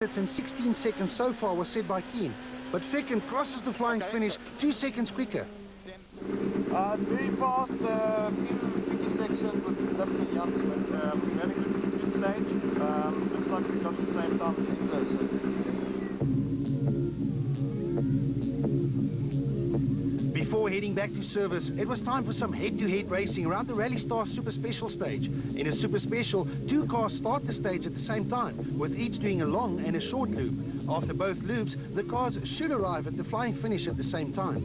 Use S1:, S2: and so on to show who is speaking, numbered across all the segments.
S1: minutes and 16 seconds so far was set by Keane, but Ficken crosses the flying finish 2 seconds quicker.
S2: It's very fast, tricky section with dips and jumps, but we had a good stage. Looks like we got the same time as Enzo.
S1: Before heading back to service, it was time for some head-to-head racing around the Rally Star Super Special stage. In a Super Special, 2 cars start the stage at the same time, with each doing a long and a short loop. After both loops, the cars should arrive at the flying finish at the same time.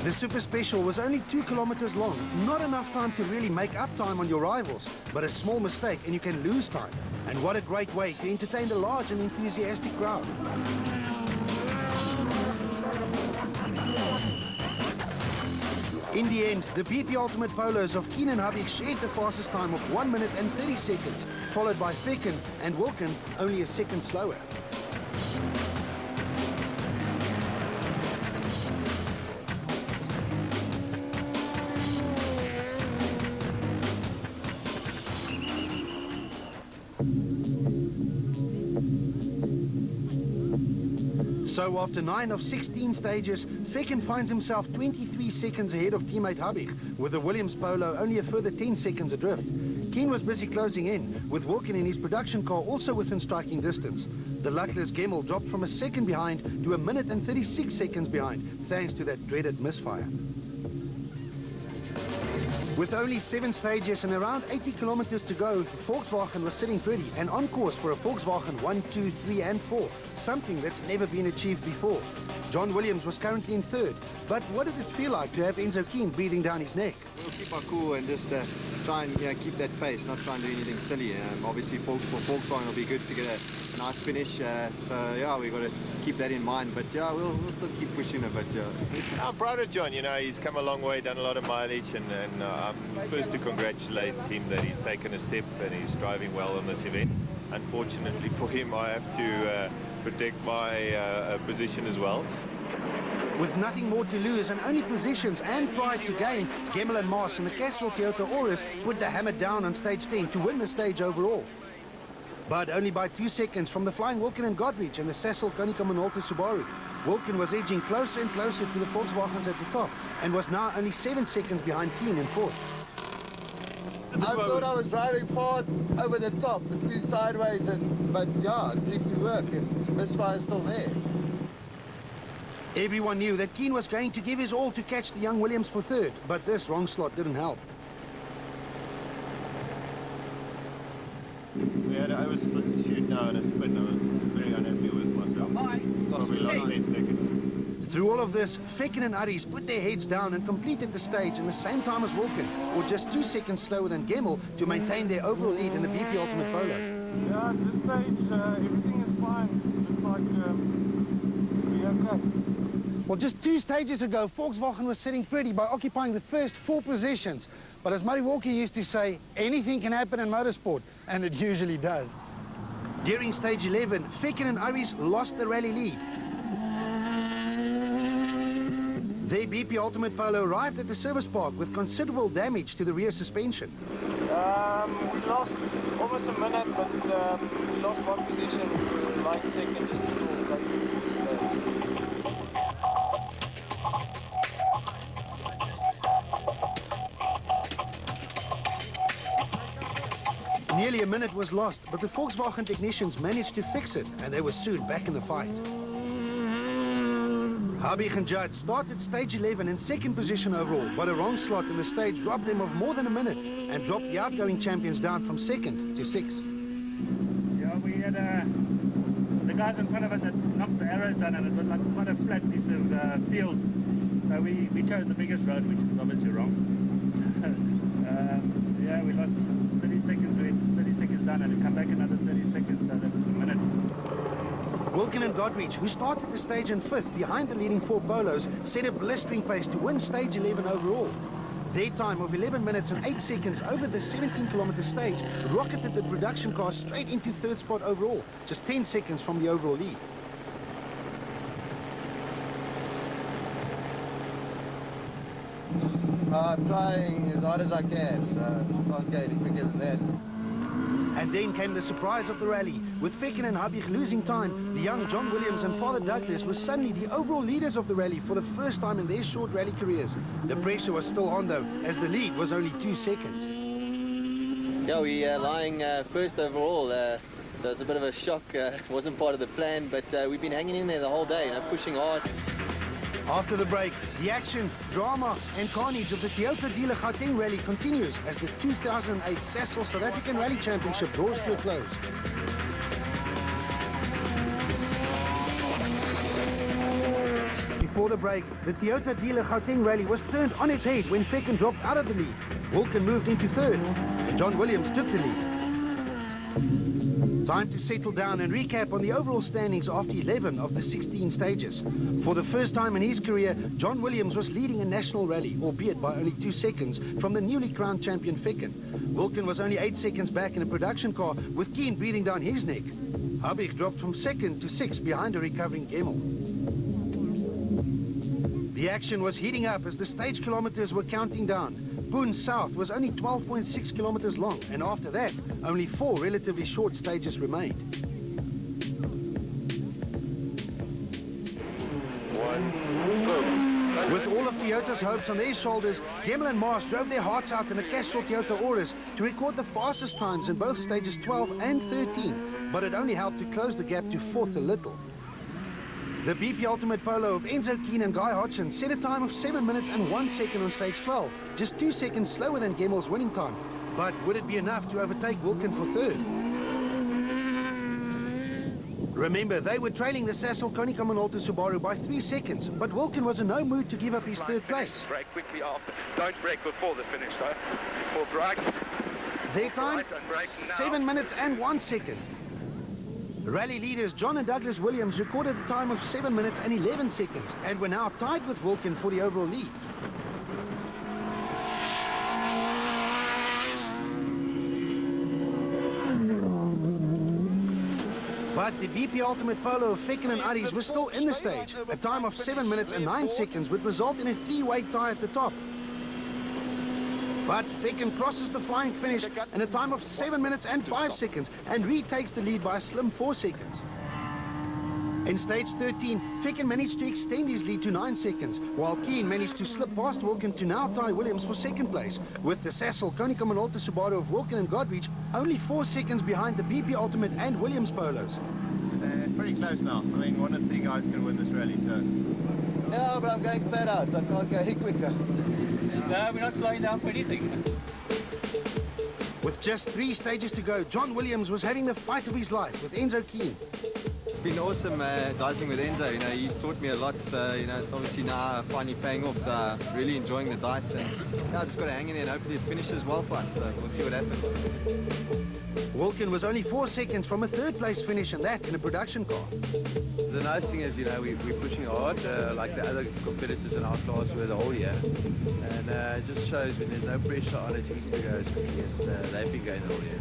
S1: The Super Special was only 2 kilometers long, not enough time to really make up time on your rivals, but a small mistake and you can lose time. And what a great way to entertain the large and enthusiastic crowd. In the end, the BP Ultimate Polos of Keane and Habig shared the fastest time of 1 minute and 30 seconds, followed by Ficken and Wilken only a second slower. So after 9 of 16 stages, Ficken finds himself 23 seconds ahead of teammate Habig, with the Williams Polo only a further 10 seconds adrift. Keane was busy closing in, with Wilken in his production car also within striking distance. The luckless Gemmell dropped from a second behind to a minute and 36 seconds behind, thanks to that dreaded misfire. With only 7 stages and around 80 kilometers to go, Volkswagen was sitting pretty and on course for a Volkswagen 1, 2, 3 and 4, something that's never been achieved before. John Williams was currently in 3rd, but what did it feel like to have Enzo Keane breathing down his neck?
S3: We'll keep our cool and just try and keep that pace, not try and do anything silly. Obviously for Volkswagen it'll be good to get a nice finish, so yeah, we've got to keep that in mind, but yeah, we'll still keep pushing a bit.
S4: I'm proud of John, he's come a long way, done a lot of mileage, and I'm first to congratulate him that he's taken a step and he's driving well on this event. Unfortunately for him, I have to protect my position as well.
S1: With nothing more to lose and only positions and pride to gain, Gemmell and Maas and the Castrol Toyota Auris put the hammer down on stage 10 to win the stage overall. But only by 2 seconds from the flying Wilken and Godrich and the Cecil Konica Minolta Subaru. Wilken was edging closer and closer to the Volkswagens at the top and was now only 7 seconds behind Keane in 4th.
S2: I thought I was driving fast over the top, but 2 sideways, but yeah, it seemed to work, and misfire is still there.
S1: Everyone knew that Keane was going to give his all to catch the young Williams for 3rd, but this wrong slot didn't help.
S4: We had an oversplit to shoot now and a spin. I was very unhappy with myself. Probably lost 10 seconds.
S1: Through all of this, Ficken and Aries put their heads down and completed the stage in the same time as Wilken, or just 2 seconds slower than Gemmell, to maintain their overall lead in the BP Ultimate Polo.
S2: Yeah, at this stage, everything is fine. Looks like we're okay.
S1: Well, just 2 stages ago, Volkswagen was sitting pretty by occupying the first 4 positions. But as Murray Walker used to say, anything can happen in motorsport, and it usually does. During stage 11, Ficken and Aries lost the rally lead. Their BP Ultimate Polo arrived at the service park with considerable damage to the rear suspension.
S2: We lost almost a minute, but we lost 1 position. We were like second in the
S1: Nearly a minute was lost, but the Volkswagen technicians managed to fix it, and they were soon back in the fight. Habig and Judd started stage 11 in 2nd position overall, but a wrong slot in the stage robbed them of more than a minute and dropped the outgoing champions down from 2nd to 6th.
S5: Yeah, we had the guys in front of us had knocked the arrows down, and it was like quite a flat piece of field. So we chose the biggest road, which is obviously wrong. Yeah, we lost 30 seconds. We had 30 seconds down, and to come back another 30 seconds, so that was a minute.
S1: Wilken and Godrich, who started the stage in 5th behind the leading 4 Polos, set a blistering pace to win stage 11 overall. Their time of 11 minutes and 8 seconds over the 17-kilometer stage rocketed the production car straight into 3rd spot overall, just 10 seconds from the overall lead.
S3: I'm trying as hard as I can, so can't go any quicker than that.
S1: And then came the surprise of the rally. With Fecken and Habich losing time, the young John Williams and Father Douglas were suddenly the overall leaders of the rally for the first time in their short rally careers. The pressure was still on though, as the lead was only 2 seconds.
S6: Yeah, we lying first overall, so it's a bit of a shock. Wasn't part of the plan, but we've been hanging in there the whole day, pushing hard.
S1: After the break, the action, drama and carnage of the Toyota dealer Gauteng Rally continues as the 2008 Sasol South African Rally Championship draws to a close. Before the break, the Toyota dealer Gauteng Rally was turned on its head when Fecken dropped out of the lead. Wilken moved into third, and John Williams took the lead. Time to settle down and recap on the overall standings after 11 of the 16 stages. For the first time in his career, John Williams was leading a national rally, albeit by only 2 seconds from the newly crowned champion Fecken. Wilken was only 8 seconds back in a production car, with Keen breathing down his neck. Habich dropped from 2nd to 6th behind a recovering Gemmel. The action was heating up as the stage kilometers were counting down. Boone South was only 12.6 kilometers long, and after that, only 4 relatively short stages remained. With all of Toyota's hopes on their shoulders, Gemmel and Mars drove their hearts out in the Castrol Toyota Auris to record the fastest times in both stages 12 and 13, but it only helped to close the gap to 4th a little. The BP Ultimate Polo of Enzo Keen and Guy Hodgson set a time of 7 minutes and 1 second on stage 12, just 2 seconds slower than Gemmel's winning time. But would it be enough to overtake Wilken for third? Remember, they were trailing the Sasol Konica Minolta Subaru by 3 seconds, but Wilken was in no mood to give up his third place.
S7: Brake quickly after. Don't brake before the finish, though. Before brake.
S1: Their time,
S7: Brake now.
S1: 7 minutes and 1 second. Rally leaders John and Douglas Williams recorded a time of 7 minutes and 11 seconds and were now tied with Wilken for the overall lead. But the BP Ultimate Polo of Fecken and Aries was still in the stage. A time of 7 minutes and 9 seconds would result in a 3-way tie at the top. But Fecken crosses the flying finish in a time of 7 minutes and 5 seconds and retakes the lead by a slim 4 seconds. In stage 13, Fecken managed to extend his lead to 9 seconds, while Keen managed to slip past Wilken to now tie Williams for 2nd place, with the Sasol Konica Minolta Subaru of Wilken and Godreach only 4 seconds behind the BP Ultimate and Williams Polos.
S3: Pretty close now. I mean, one of the guys can win this rally, so...
S6: Yeah, but I'm going flat out. I can't go any quicker.
S5: No, we're not slowing down for anything.
S1: With just 3 stages to go, John Williams was having the fight of his life with Enzo Keen.
S3: It's been awesome dicing with Enzo. You know, he's taught me a lot. So, you know, it's obviously now finally paying off. So, really enjoying the dice. And yeah, I just got to hang in there and hopefully it finishes well for us. So, we'll see what happens.
S1: Wilken was only 4 seconds from a 3rd place finish, and that in a production car.
S3: The nice thing is, you know, we're pushing hard like the other competitors in our class were the whole year. And it just shows when there's no pressure on, it's easy to go as quickly as they've been going the whole year.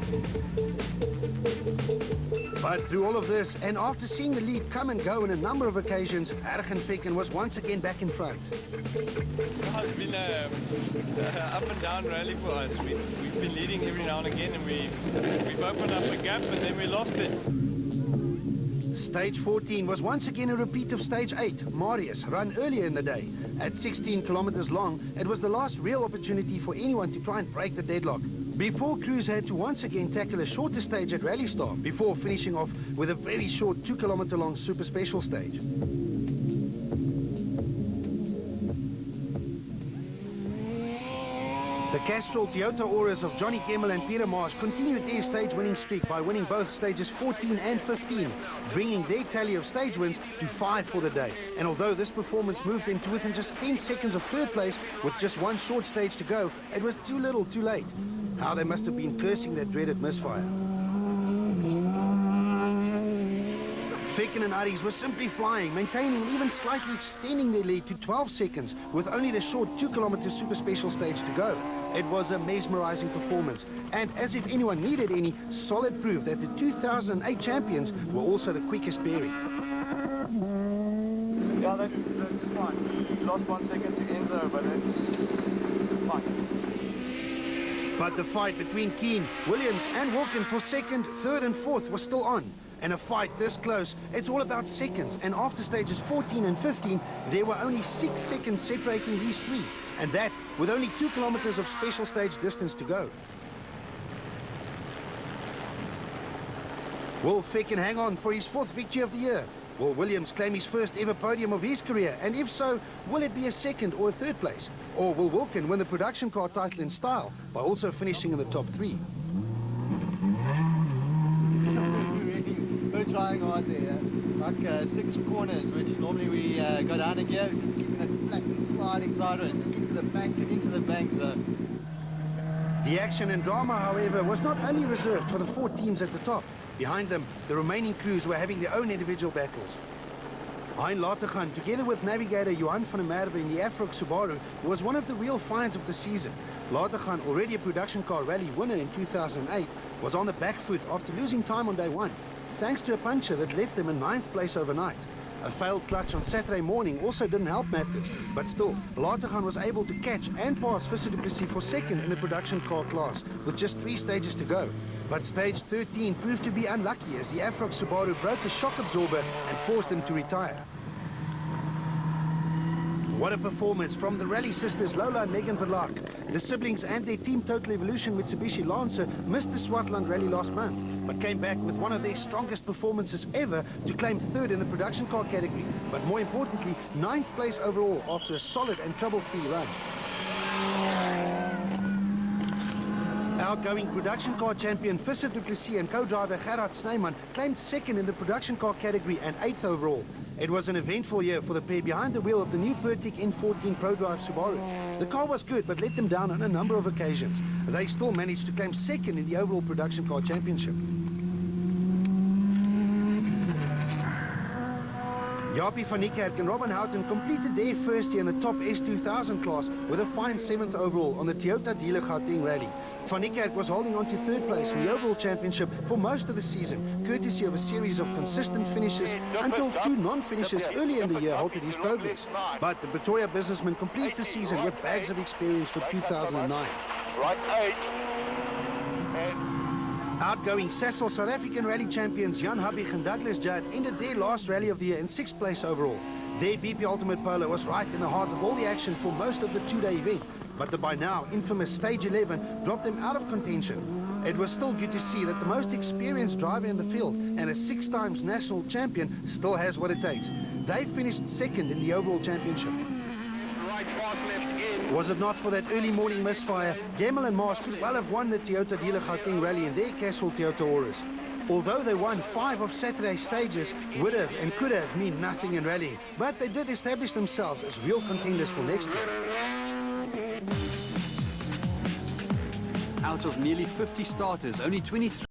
S1: But through all of this, and after seeing the lead come and go on a number of occasions, Ergen Fecken was once again back in front.
S2: It's been an up and down rally for us. We've been leading every now and again, and we've opened up a gap and then we lost it.
S1: Stage 14 was once again a repeat of stage 8, Marius, run earlier in the day. At 16 kilometers long, it was the last real opportunity for anyone to try and break the deadlock. Before crews had to once again tackle a shorter stage at Rally Star, before finishing off with a very short 2-kilometer long super special stage. The Castrol Toyota Auras of Johnny Gemmel and Peter Marsh continued their stage-winning streak by winning both stages 14 and 15, bringing their tally of stage wins to 5 for the day. And although this performance moved them to within just 10 seconds of 3rd place with just 1 short stage to go, it was too little, too late. How they must have been cursing that dreaded misfire. Fecken and Aries were simply flying, maintaining and even slightly extending their lead to 12 seconds with only the short 2-kilometer super special stage to go. It was a mesmerizing performance, and as if anyone needed any, solid proof that the 2008 champions were also the quickest bearing.
S2: Yeah, that's fine. He lost 1 second to Enzo, but
S1: But the fight between Keane, Williams and Wilkin for second, third and fourth was still on. And a fight this close, it's all about seconds. And after stages 14 and 15, there were only 6 seconds separating these three. And that with only 2 kilometers of special stage distance to go. Will Fick can hang on for his 4th victory of the year? Will Williams claim his first ever podium of his career? And if so, will it be a 2nd or a 3rd place? Or will Wilkin win the production car title in style by also finishing in the top 3?
S6: We're trying hard there, like 6 corners, which normally we go down a gear, just keeping it flat and sliding sideways and into the bank and into the bank. So
S1: the action and drama, however, was not only reserved for the 4 teams at the top. Behind them, the remaining crews were having their own individual battles. Hein Latergan, together with navigator Johan van der Merwe in the Afrox Subaru, was one of the real finds of the season. Latergan, already a production car rally winner in 2008, was on the back foot after losing time on day 1, thanks to a puncture that left him in 9th place overnight. A failed clutch on Saturday morning also didn't help matters, but still, Latergan was able to catch and pass Visser du Plessis for 2nd in the production car class, with just 3 stages to go. But stage 13 proved to be unlucky as the Afrox Subaru broke a shock absorber and forced him to retire. What a performance from the rally sisters Lola and Megan Verlaak. The siblings and their team Total Evolution Mitsubishi Lancer missed the Swartland rally last month, but came back with one of their strongest performances ever to claim 3rd in the production car category, but more importantly, 9th place overall after a solid and trouble-free run. Outgoing production car champion Visser du Plessis and co-driver Gerhard Snyman claimed 2nd in the production car category and 8th overall. It was an eventful year for the pair behind the wheel of the new Pertic N14 ProDrive Subaru. The car was good but let them down on a number of occasions. They still managed to claim 2nd in the overall production car championship. Jaapie van Niekerk and Robin Houghton completed their first year in the top S2000 class with a fine 7th overall on the Toyota dealer Gauteng Rally. Van Niekerk was holding on to 3rd place in the overall championship for most of the season, courtesy of a series of consistent finishes until 2 non-finishes early in the year halted his progress. But the Pretoria businessman completes the season with bags of experience for 2009.
S7: Right 8.
S1: Outgoing Sasol South African rally champions Jan Habig and Douglas Judd ended their last rally of the year in 6th place overall. Their BP Ultimate Polo was right in the heart of all the action for most of the 2-day event, but the by now infamous stage 11 dropped them out of contention. It was still good to see that the most experienced driver in the field and a 6 times national champion still has what it takes. They finished 2nd in the overall championship.
S7: Right fast left in.
S1: Was it not for that early morning misfire, Gemmell and Mars could well have won the Toyota dealer Gauteng Rally in their Castle Toyota Auris. Although they won 5 of Saturday's stages, would have and could have mean nothing in rallying, but they did establish themselves as real contenders for next year.
S8: Out of nearly 50 starters, only 23